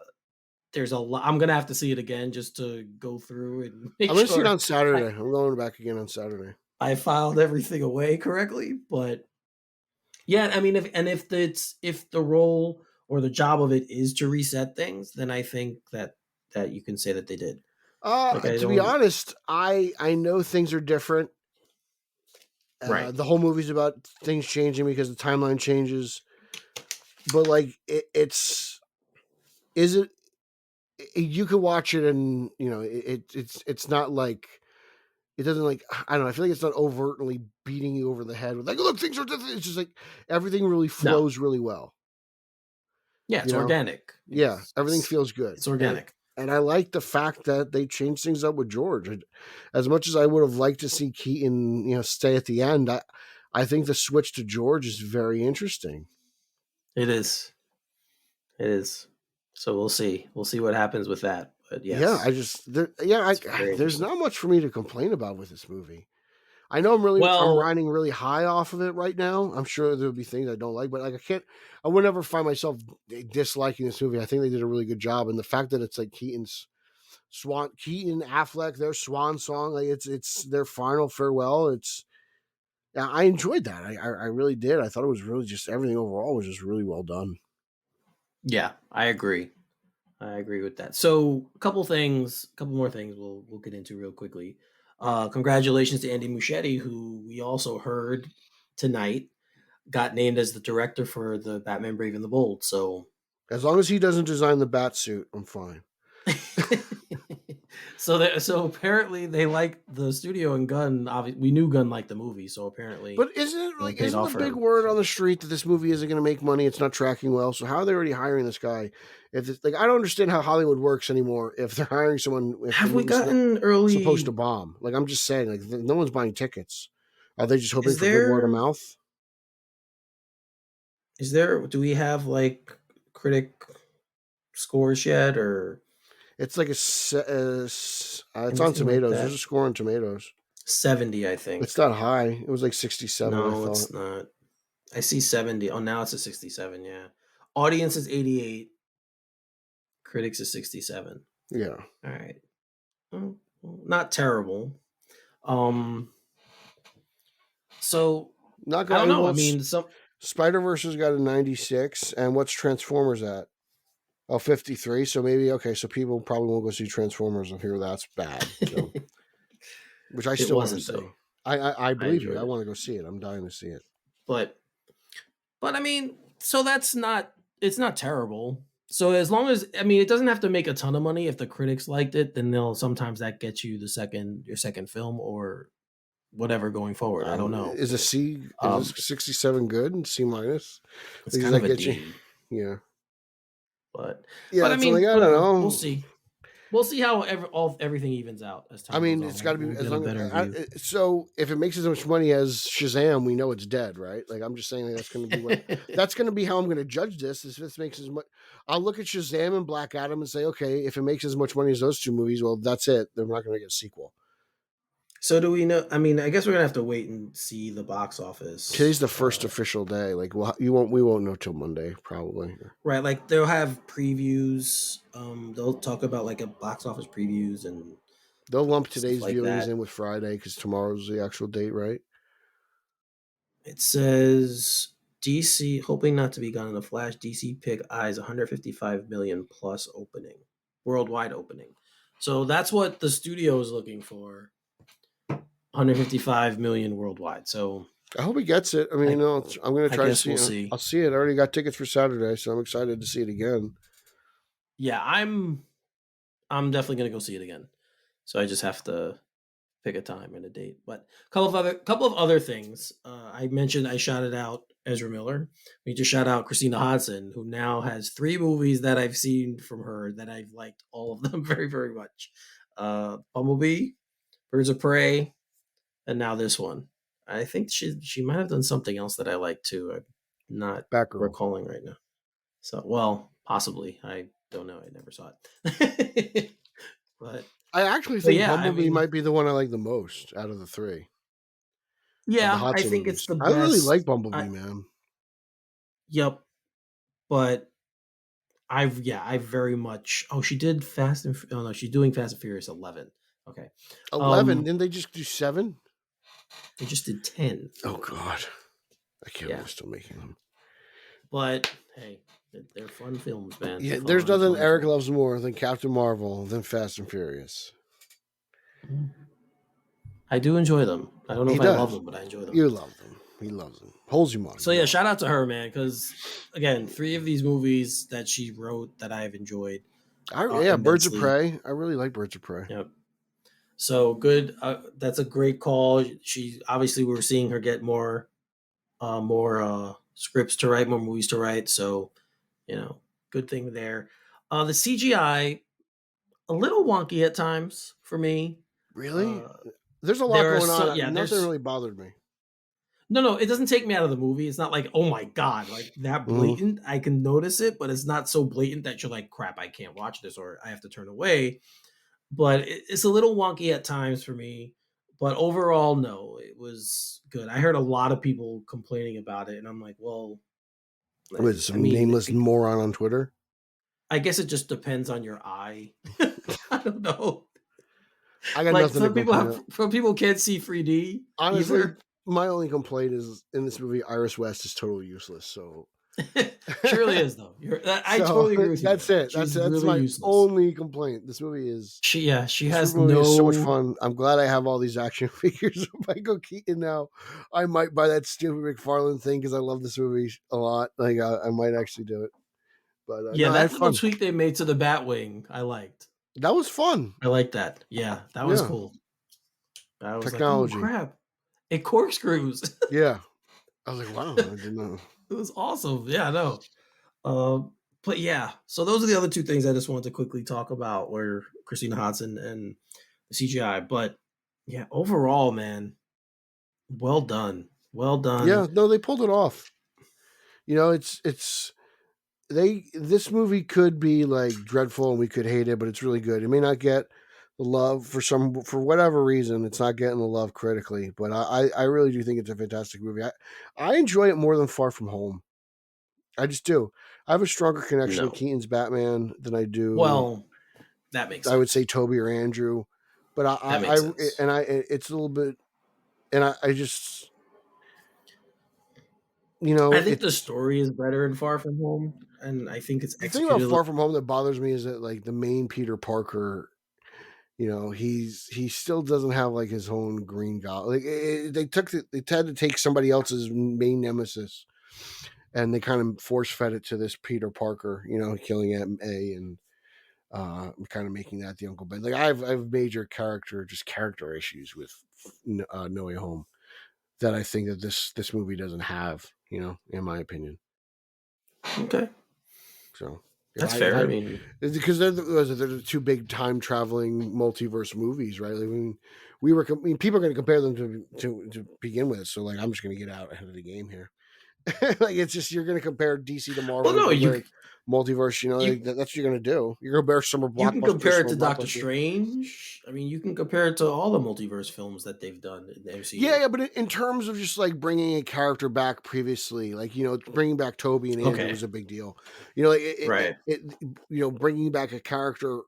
there's a lot. I'm gonna have to see it again just to go through and I'm make going to see it sure on I Saturday. I'm going back again on Saturday. I filed everything away correctly. But yeah, I mean, if the role or the job of it is to reset things, then I think that you can say that they did. Like I To be don't. honest, I know things are different. Right. The whole movie's about things changing because the timeline changes. But like, is it? You can watch it, and it's not like it doesn't like I don't know. I feel like it's not overtly beating you over the head with like, look, things are different. It's just like everything really No. flows really well. Yeah, You it's know, organic. yeah, everything feels good, It's organic. and I like the fact that they changed things up with George. As much as I would have liked to see Keaton, stay at the end, I think the switch to George is very interesting. It is. It is. So we'll see. We'll see what happens with that. But Yeah, yes, it's very there's interesting. not much for me to complain about with this movie. I know I'm Well, riding really high off of it right now. I'm sure there'll be things I don't like, but like I would never find myself disliking this movie. I think they did a really good job, and the fact that it's like Keaton, Affleck, their swan song, like it's their final farewell. Yeah, I enjoyed that. I really did. I thought it was really just everything overall was just really well done. yeah, I agree. I agree with that. So, a couple more things we'll get into real quickly. Congratulations to Andy Muschietti, who we also heard tonight got named as the director for the Batman Brave and the Bold. So, As long as he doesn't design the bat suit, I'm fine. so apparently they liked the studio and Gunn. Obviously, we knew Gunn liked the movie, so apparently But isn't it it like paid isn't the off for big him. word on So, the street that this movie isn't going to make money? It's not tracking well. So how are they already hiring this guy? If it's like I don't understand how Hollywood works anymore. If they're hiring someone, if the have we movie's gotten supposed to early? bomb, like I'm just saying, like no one's buying tickets. Are they just hoping Is for good word of there? mouth? Is there? Do we have like critic scores yet, or It's like it's on anything like Tomatoes. There's that? a score on Tomatoes. 70, I It's think. not high. It was like 67, I No, thought. it's not. I see 70. Oh, now it's a 67. Yeah. Audience is 88. Critics is 67. Yeah. All right. Well, not terrible. So Not I don't going know. I well. mean, some Spider-Verse has got a 96, and what's Transformers at? Oh, 53. So maybe okay. So people probably won't go see Transformers if hear that's bad. So, which I it still want to wasn't see. though. I I believe you. enjoyed I it, want to go see it. I'm dying to see it. but I mean, so that's not. It's not terrible. So as long as I mean, it doesn't have to make a ton of money. If the critics liked it, then they'll sometimes that gets you your second film or whatever going forward. I don't know. Is a C? Is Um, this 67 good? C minus? it's Does kind of that a get you? D, Yeah. but Yeah. I So like mean, I don't whatever. We'll know. see. We'll see how everything evens out as I time goes mean, on. it's got to be We'll as get a long. better view. So if it makes as much money as Shazam, we know it's dead, right? Like I'm just saying that's going to be what that's going to be how I'm going to judge this. If this makes as much, I'll look at Shazam and Black Adam and say, okay, if it makes as much money as those two movies, well, that's it. They're not going to get a sequel. So do we know? I mean, I guess we're gonna have to wait and see the box office. Today's the first official day. Like, well, we won't know till Monday probably. Right, like they'll have previews. They'll talk about like a box office previews and They'll lump stuff today's like viewings that. in with Friday because tomorrow's the actual date, right? It says DC hoping not to be gone in a flash. DC pick eyes 155 million plus opening, worldwide opening. So that's what the studio is looking for. 155 million worldwide. So I hope he gets it. I mean, I'm going to I try to guess see we'll it. see. I'll see it. I already got tickets for Saturday, so I'm excited to see it again. Yeah, I'm definitely gonna go see it again. So I just have to pick a time and a date. But a couple of other things. I mentioned I shouted out Ezra Miller. We just shout out Christina Hodson, who now has 3 movies that I've seen from her that I've liked all of them very, very much. Bumblebee, Birds of Prey, and now this one. I think she might have done something else that I like too. I'm not Batgirl. recalling right now. So well, possibly. I don't know. I never saw it. but I actually think yeah, Bumblebee might be the one I like the most out of the 3. Yeah, Of the I Hudson think it's movies. the I really best. like Bumblebee, man. Yep, but I very much. Oh, she did Fast and. Oh no, she's doing Fast and Furious 11. Okay, 11? Didn't they just do 7? they just did 10. Oh God, I can't believe Yeah, they're still making them. but hey, they're fun films, man. Yeah, there's Fun, nothing fun Eric films. loves more than Captain Marvel than Fast and Furious. I do enjoy them. I don't know He if I love does. them, but I enjoy them. You love them. He loves them. Holds you on. So yeah, shout out to her, man, because again, 3 of these movies that she wrote that I've enjoyed. Yeah, Birds of immensely. Prey. I really like Birds of Prey. Yep. So good. That's a great call. She obviously we're seeing her get more scripts to write, more movies to write. So good thing there. The CGI a little wonky at times for me. Really? There's a lot going on. Nothing really bothered me. No, it doesn't take me out of the movie. It's not like, oh my God, like that blatant. I can notice it, but it's not so blatant that you're like, crap, I can't watch this or I have to turn away. But it's a little wonky at times for me. But overall, no, it was good. I heard a lot of people complaining about it, and I'm like, well, Was some nameless moron on Twitter? I guess it just depends on your eye. I don't know. I got nothing to complain. Some people can't see 3D. Honestly, either. My only complaint is in this movie, Iris West is totally useless. So she really is, though. I totally agree with you. That's it. That's really my useless. Only complaint. This movie is. She has is so much fun. I'm glad I have all these action figures of Michael Keaton now. I might buy that stupid McFarlane thing because I love this movie a lot. Like I might actually do it. But that little tweak they made to the Batwing, I liked. That was fun. I like that. Yeah, that was cool. I was Technology. Like, oh crap! It corkscrews. Yeah, I was like, wow, I didn't know. It was awesome. Yeah, I know. But yeah, so those are the other 2 things I just wanted to quickly talk about were Christina Hodson and the CGI. But yeah, overall, man, well done. Well done. Yeah, no, they pulled it off. This movie could be like dreadful and we could hate it, but it's really good. It may not get the love for whatever reason. It's not getting the love critically, but I really do think it's a fantastic movie. I enjoy it more than Far From Home. I just do. I have a stronger connection to No. Keaton's Batman than I do. Well, that makes I would sense. say Toby or Andrew, but That makes sense. it's a little bit, and I just, I think the it's story is better in Far From Home, and I think it's the thing about executed. Far From Home that bothers me is that like the main Peter Parker, he still doesn't have like his own Green Goblin. Like they had to take somebody else's main nemesis, and they kind of force fed it to this Peter Parker, killing Aunt May and kind of making that the Uncle Ben. Like I have major character issues with No Way Home that I think that this movie doesn't have, in my opinion. Okay, So that's fair. I mean, because they're the two big time traveling multiverse movies, right? Like, people are going to compare them to begin with. So like, I'm just going to get out ahead of the game here. Like it's just you're going to compare DC to Marvel. well, no, Compare multiverse. you that's what you're going to do. You're going to compare summer you can blockbusters, compare it summer to Doctor blockbusters. Strange. I mean, you can compare it to all the multiverse films that they've done in the MCU. Yeah, but in terms of just like bringing a character back previously, like bringing back Toby and Andrew was a big deal. Right. Bringing back a character.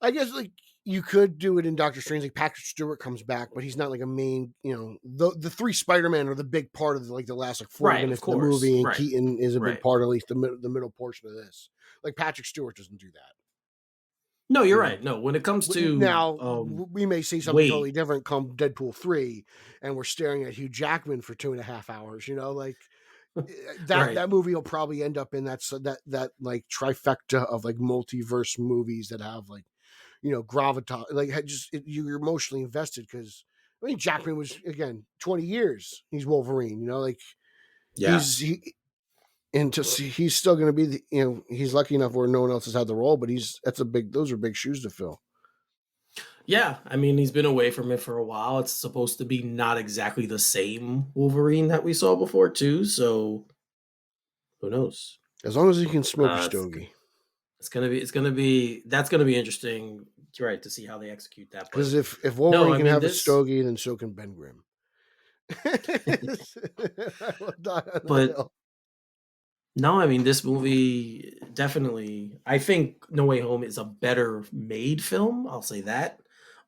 I guess like you could do it in Doctor Strange. Like Patrick Stewart comes back, but he's not like a main. The three Spider-Man are the big part of the last like 40 minutes of the movie, and Keaton is a big part, at least the middle portion of this. Like Patrick Stewart doesn't do that. No, you're right. No, when it comes to now, we may see something totally different come Deadpool 3, and we're staring at Hugh Jackman for 2.5 hours. Like that movie will probably end up in that like trifecta of like multiverse movies that have like gravitas. Like you're emotionally invested because Jackman was again 20 years. He's Wolverine. Like he's still going to be he's lucky enough where no one else has had the role, but those are big shoes to fill. Yeah, I mean he's been away from it for a while. It's supposed to be not exactly the same Wolverine that we saw before too, so who knows? As long as he can smoke a stogie. That's gonna be interesting, right, to see how they execute that. Because if Wolverine can have a stogie, then so can Ben Grimm. But no, I mean this movie definitely. I think No Way Home is a better made film. I'll say that.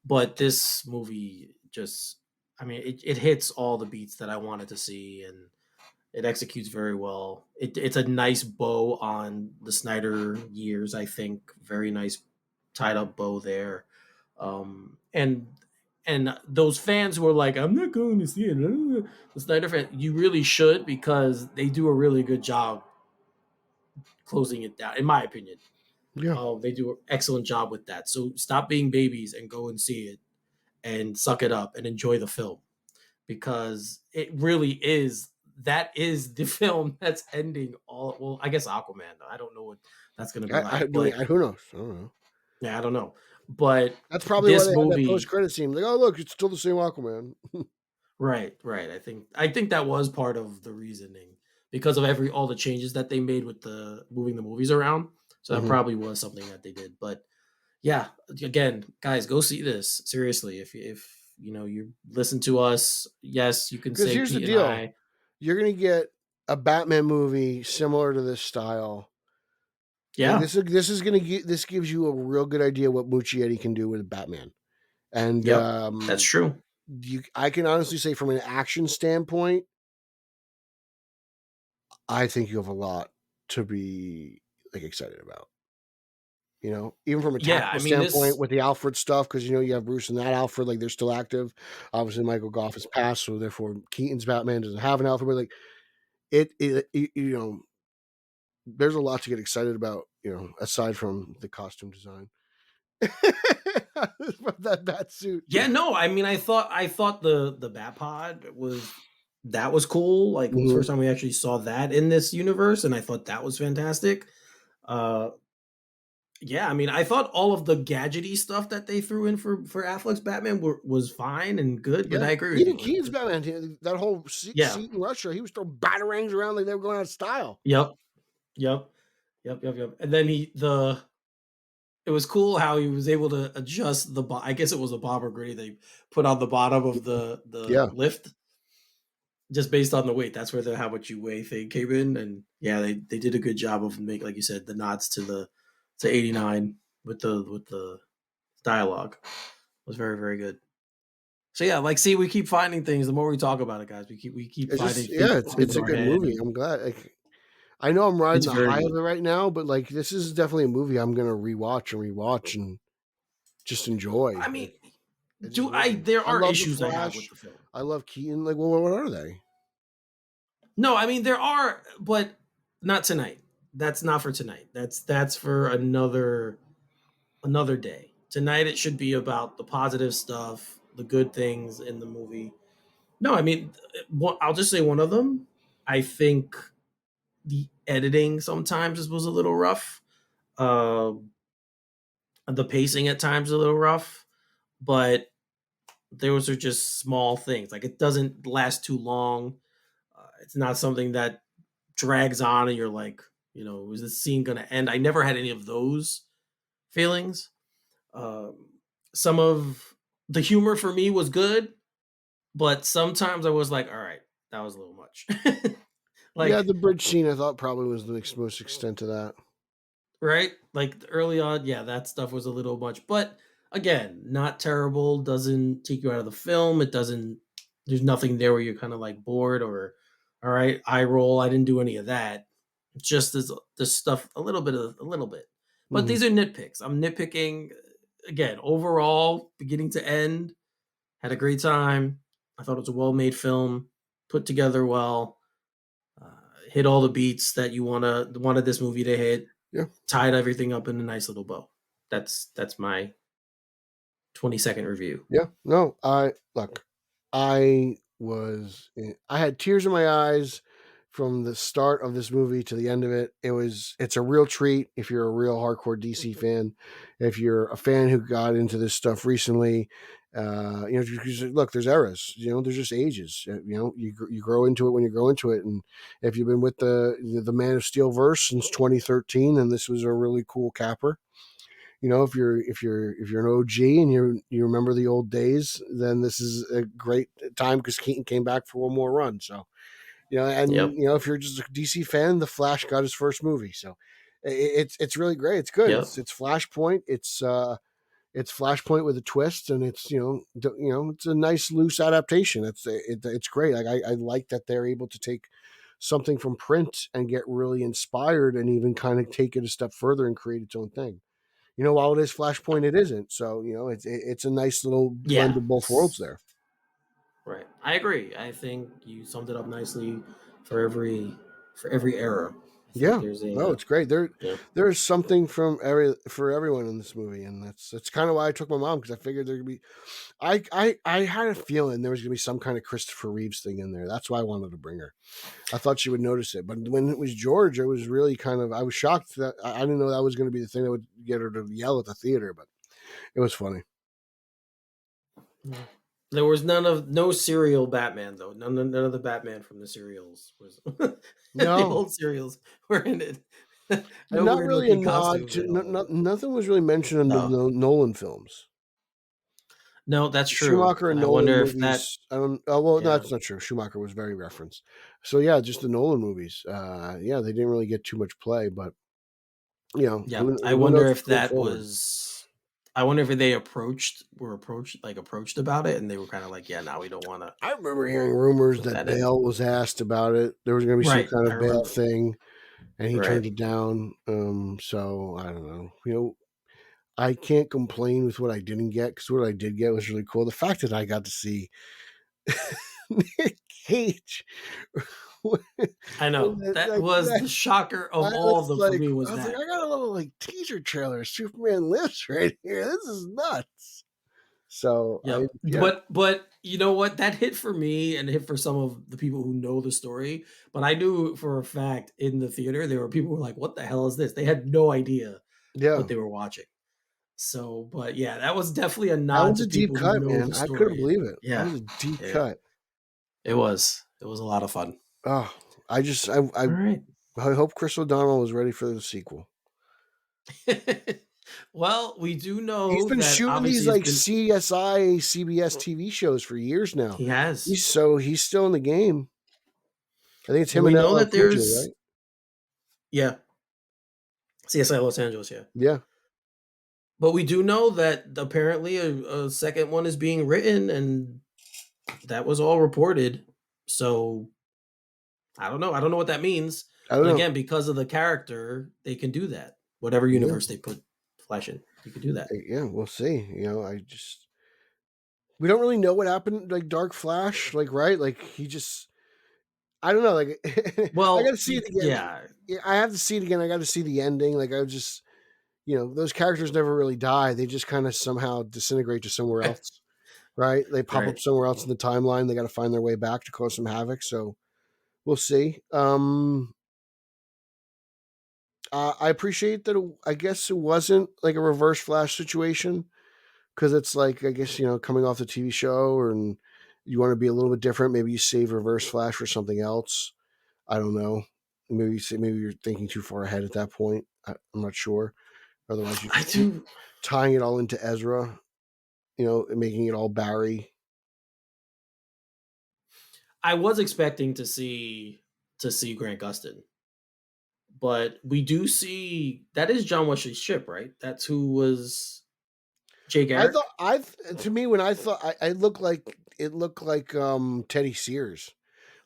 But this movie just, I mean, it hits all the beats that I wanted to see, and it executes very well. It's a nice bow on the Snyder years. I think very nice tied up bow there, and those fans who are like, I'm not going to see it. The Snyder fan, you really should because they do a really good job closing it down, in my opinion. Yeah, they do an excellent job with that. So stop being babies and go and see it, and suck it up and enjoy the film because it really is. That is the film that's ending all. Well, I guess Aquaman. I don't know what that's going to be like. Who knows? I don't know. Yeah, I don't know. But that's probably why they had that post-credit scene. Like, oh look, it's still the same Aquaman. Right. I think that was part of the reasoning because of all the changes that they made with the moving the movies around. So that probably was something that they did. But yeah, again, guys, go see this seriously. If you listen to us, yes, you can say. Here's the deal: you're gonna get a Batman movie similar to this style. Yeah, like this gives you a real good idea what Muschietti can do with Batman, and that's true. I can honestly say, from an action standpoint, I think you have a lot to be like excited about. Even from a tactical standpoint with the Alfred stuff, because you have Bruce and that Alfred, like they're still active. Obviously, Michael Goff has passed, so therefore Keaton's Batman doesn't have an Alfred. But like there's a lot to get excited about. Aside from the costume design, that bat suit. Yeah, no, I mean, I thought the Batpod was cool. Like it was the first time we actually saw that in this universe, and I thought that was fantastic. Yeah, I mean, I thought all of the gadgety stuff that they threw in for Affleck's Batman was fine and good, but I agree with you. Even Keaton's Batman, that whole seat in Russia, he was throwing batarangs around like they were going out of style. Yep. And then it was cool how he was able to adjust I guess it was a bomber grenade they put on the bottom of the lift. just based on the weight. That's where the how much you weigh thing came in, and yeah, they did a good job of making, like you said, the nods to 89 with the dialogue. It was very very good. So yeah, like see, we keep finding things. The more we talk about it, guys, we keep It's finding just things yeah, pop it's into a our good head, movie. and I'm glad. Like, I know I'm riding it's the very high of good. it right now, but like this is definitely a movie I'm gonna rewatch and just enjoy. I Like, mean, it just do will I? be. There I are love the issues I have with Flash. the film. I love Keaton. Like, well, what are they? No, I mean there are, but not tonight. That's not for tonight. That's for another day. Tonight it should be about the positive stuff, the good things in the movie. No, I mean, I'll just say one of them. I think the editing sometimes was a little rough. Uh, the pacing at times a little rough, but those are just small things. Like it doesn't last too long. It's not something that drags on, and you're like, is this scene going to end? I never had any of those feelings. Um, some of the humor for me was good, but sometimes I was like, all right, that was a little much. Yeah, Like, the bridge scene I thought probably was the most extent of that. right? Like early on, yeah, that stuff was a little much. But again, not terrible, doesn't take you out of the film. It doesn't, there's nothing there where you're kind of like bored or, all right, eye roll. I didn't do any of that. Just this stuff, a little bit. But Hmm. these are nitpicks. I'm nitpicking again, overall, beginning to end. Had a great time. I thought it was a well-made film, put together well, uh, hit all the beats that you wanted this movie to hit, Yeah, tied everything up in a nice little bow. That's my 20-second review. yeah. No, I look. I had tears in my eyes from the start of this movie to the end of it. It's a real treat if you're a real hardcore DC fan. If you're a fan who got into this stuff recently, because, look, there's eras. There's just ages. You grow into it when you grow into it, and if you've been with the Man of Steel verse since 2013, and this was a really cool capper. If you're an OG and you remember the old days, then this is a great time because Keaton came back for one more run. So, and Yep. if you're just a DC fan, The Flash got his first movie. So it's really great. It's good. Yep. It's Flashpoint. It's Flashpoint with a twist, and it's it's a nice loose adaptation. It's great. Like I like that they're able to take something from print and get really inspired and even kind of take it a step further and create its own thing. While it is Flashpoint, it isn't. So it's a nice little blend Yeah. of both worlds there. Right. I agree. I think you summed it up nicely for every era. I think Yeah, there's no, a it's great. yeah. There's something for everyone in this movie, and that's kind of why I took my mom, because I figured there could be. I had a feeling there was gonna be some kind of Christopher Reeves thing in there. That's why I wanted to bring her. I thought she would notice it, but when it was George, it was really I was shocked that I didn't know that was going to be the thing that would get her to yell at the theater, but it was funny. Yeah. There was no serial Batman though. None of the Batman from the serials was the No, old serials were in it. No not weird really a looking nod costumes to and all that. nothing was really mentioned in No, the Nolan films. no, that's true. Schumacher and And I Nolan wonder if that, movies. I don't. Oh well, no, yeah, that's not true. Schumacher was very referenced. So yeah, just the Nolan movies. Yeah, they didn't really get too much play, but yeah. I who wonder knows if going that forward. was. I wonder if they approached about it, and they were kind of like, yeah, now we don't want to I remember hearing rumors put that that in. Bale was asked about it. There was going to be some Right, kind I of Bale remember. thing, and he Right. turned it down. So I don't know. I can't complain with what I didn't get, because what I did get was really cool. The fact that I got to see Nick Cage. I know that was the shocker of all of them for me. I Was was like, that? I got a little like teaser trailer. Superman lives right here. This is nuts. So Yep. yeah, But you know what? That hit for me and hit for some of the people who know the story. But I knew for a fact in the theater there were people who were like, "What the hell is this?" They had no idea yeah. what they were watching. So, but yeah, that was definitely a That nod was to a deep people who cut, know man. the I couldn't story. believe it. That Yeah, was a deep yeah, cut. it was. It was a lot of fun. Oh, I just All right. I hope Chris O'Donnell was ready for the sequel. Well, we do He's know been that shooting these obviously it's like been CSI, CBS TV shows for years now. he has. He's still in the game. I think it's And him we and know Ella that Fuji, right? yeah, CSI Los Angeles, yeah. Yeah. But we do know that apparently a second one is being written, and that was all reported. So I don't know. I don't know what that means. I don't But know. again, because of the character, they can do that. Whatever universe they put Flash in, you can do that. Yeah, we'll see. We don't really know what happened. Like Dark Flash, like right, like he just. I don't know. Like I got to Well, see it again. yeah, I have to see it again. I got to see the ending. Like I just, those characters never really die. They just kind of somehow disintegrate to somewhere else, right? They pop up right. somewhere else in the timeline. They got to find their way back to cause some havoc. So we'll see. I appreciate that. I guess it wasn't like a Reverse Flash situation because it's like I guess coming off the TV show and you want to be a little bit different. Maybe you save Reverse Flash for something else. I don't know. Maybe you're thinking too far ahead at that point. I'm not sure. Otherwise, you I could keep do. tying it all into Ezra, and making it all Barry. I was expecting to see Grant Gustin, but we do see that is John Wesley's ship, right? That's who was Jay I Garrick. thought to me when I thought I looked like it looked like Teddy Sears.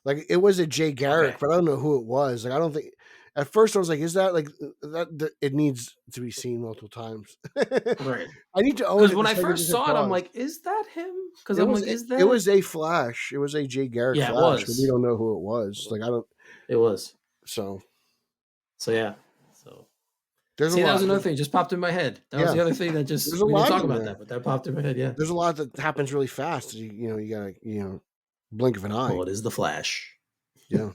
Like it was a Jay Garrick, Okay, but I don't know who it was. Like I don't think. At first, I was like, "Is that like that?" It needs to be seen multiple times. right. I need to own Because it. when Just I like it first just hit saw it, I'm pause. like, is that him? Because It I'm was like, is it that? was a Flash. It was a Jay Garrick Yeah, it Flash, but we was. don't know who it was. Like I don't. It was. So So yeah. So there's a see, that was lot. another thing. Just popped in my head. That was Yeah, the other thing that there's just a we didn't lot talk in about there. that, but that popped in my head. Yeah. There's a lot that happens really fast. You gotta blink of an eye. Well, it is the Flash. Yeah.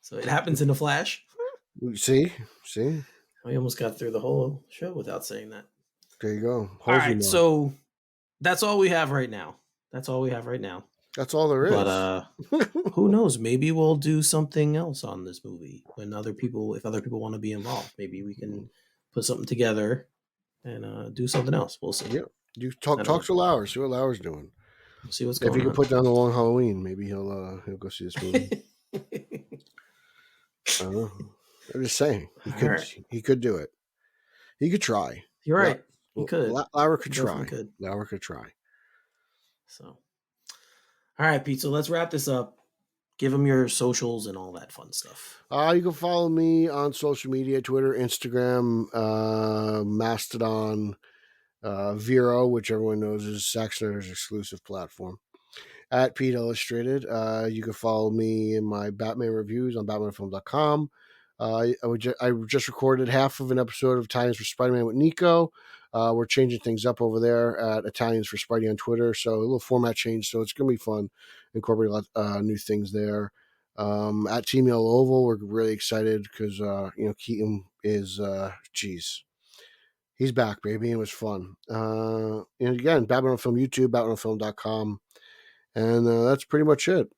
So it happens in a flash. See. We almost got through the whole show without saying that. There you go. All Halsey right, Mom. so that's all we have right now. That's all we have right now. That's all there is. But who knows? Maybe we'll do something else on this movie when if other people want to be involved. Maybe we can put something together and do something else. We'll see. Yeah. You talk to Lauer. See what Lauer's doing. We'll see what's If going he can on. put down the Long Halloween, maybe he'll go see this movie. I don't know. I'm just saying he could do it. He could try. You're right. He could. Lauer could He try. could. Lauer could try. So, all right, Pete. So let's wrap this up. Give them your socials and all that fun stuff. You can follow me on social media: Twitter, Instagram, Mastodon, Vero, which everyone knows is Saxoner's exclusive platform. At Pete Illustrated. You can follow me in my Batman reviews on BatmanFilm.com. I just recorded half of an episode of Italians for Spider-Man with Nico. We're changing things up over there at Italians for Spidey on Twitter, so a little format change. So it's going to be fun, incorporate a lot new things there. At Team Yellow Oval, we're really excited because Keaton is he's back, baby. It was fun. And again, Batman on Film YouTube, BatmanFilm.com. And that's pretty much it.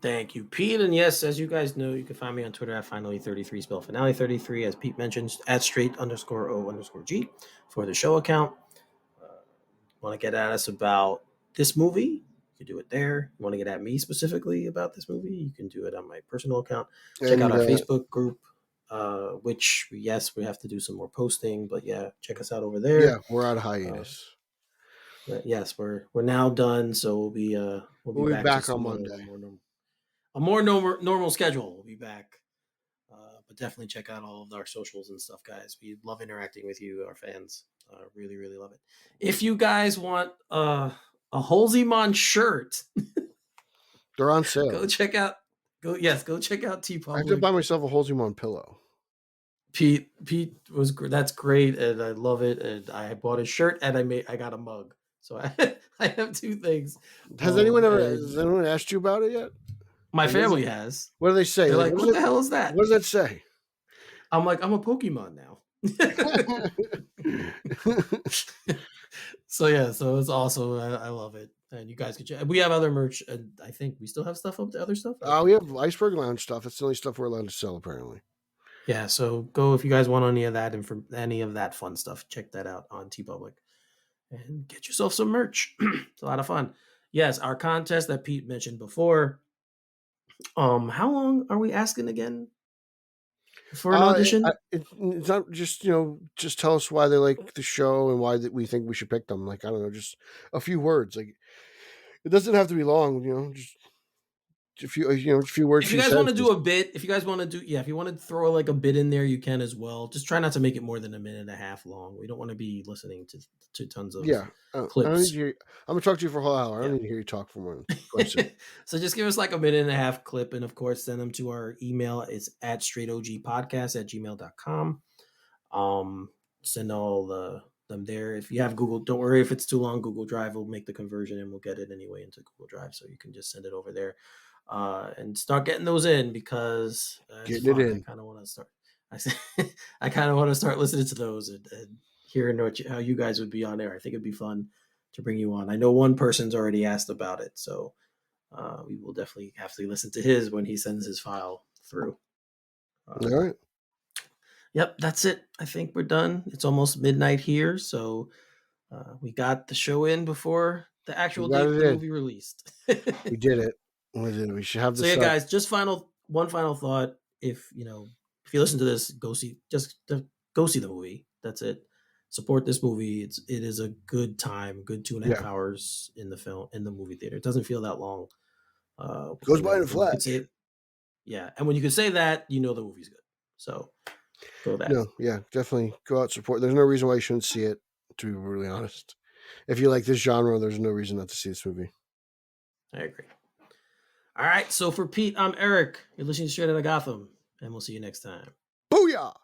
Thank you, Pete. And yes, as you guys know, you can find me on Twitter at Finally33, spell Finale33, as Pete mentions, at straight_O_G for the show account. Want to get at us about this movie? You can do it there. You want to get at me specifically about this movie? You can do it on my personal account. Check out our Facebook group, which, yes, we have to do some more posting, but yeah, check us out over there. Yeah, we're out of hiatus. Yes, we're now done, so we'll be back on Monday. A more normal schedule. We'll be back, but definitely check out all of our socials and stuff, guys. We love interacting with you, our fans. Really, really love it. If you guys want a Holzimon shirt, they're on sale. Go check out TeePublic. I have to buy myself a Holzimon pillow. Pete that's great, and I love it. And I bought a shirt, and I got a mug. So I have two things. Has anyone asked you about it yet? My family has. What do they say? They're like, what the hell is that? What does that say? I'm like, I'm a Pokemon now. So it's awesome. I love it. And you guys can check. We have other merch, and I think we still have stuff up to other stuff. We have Iceberg Lounge stuff. It's the only stuff we're allowed to sell, apparently. Yeah, so go if you guys want any of that and for any of that fun stuff, check that out on TeePublic and get yourself some merch. It's a lot of fun. Yes, our contest that Pete mentioned before, How long are we asking again for an audition? It's not just just tell us why they like the show and why we think we should pick them. Like, I don't know, just a few words. Like, it doesn't have to be long. Just a few a few words. If you guys want to do a bit, if you want to throw like a bit in there, you can as well. Just try not to make it more than a minute and a half long. We don't want to be listening to tons of clips. I don't need to hear, I'm gonna talk to you for a whole hour. I don't need to hear you talk for more than twice. So just give us like a minute and a half clip, and of course send them to our email. It's at straightogpodcast@gmail.com. Send all them there. If you have Google, don't worry if it's too long. Google Drive will make the conversion and we'll get it anyway into Google Drive, so you can just send it over there. And start getting those in, because getting it in. I kind of want to start. I kind of want to start listening to those and hearing how you guys would be on there. I think it'd be fun to bring you on. I know one person's already asked about it, so we will definitely have to listen to his when he sends his file through. All right. Yep, that's it. I think we're done. It's almost midnight here, so we got the show in before the actual date of the movie released. We did it. We should have this. So yeah, guys, just one final thought. If you listen to this, go see the movie. That's it. Support this movie. It is a good time, good 2.5 hours in the movie theater. It doesn't feel that long. Goes by in a flash. Yeah, and when you can say that, the movie's good. So go that. No, yeah, definitely go out, support. There's no reason why you shouldn't see it, to be brutally honest. If you like this genre, there's no reason not to see this movie. I agree. All right, so for Pete, I'm Eric. You're listening to Straight Outta Gotham, and we'll see you next time. Booyah!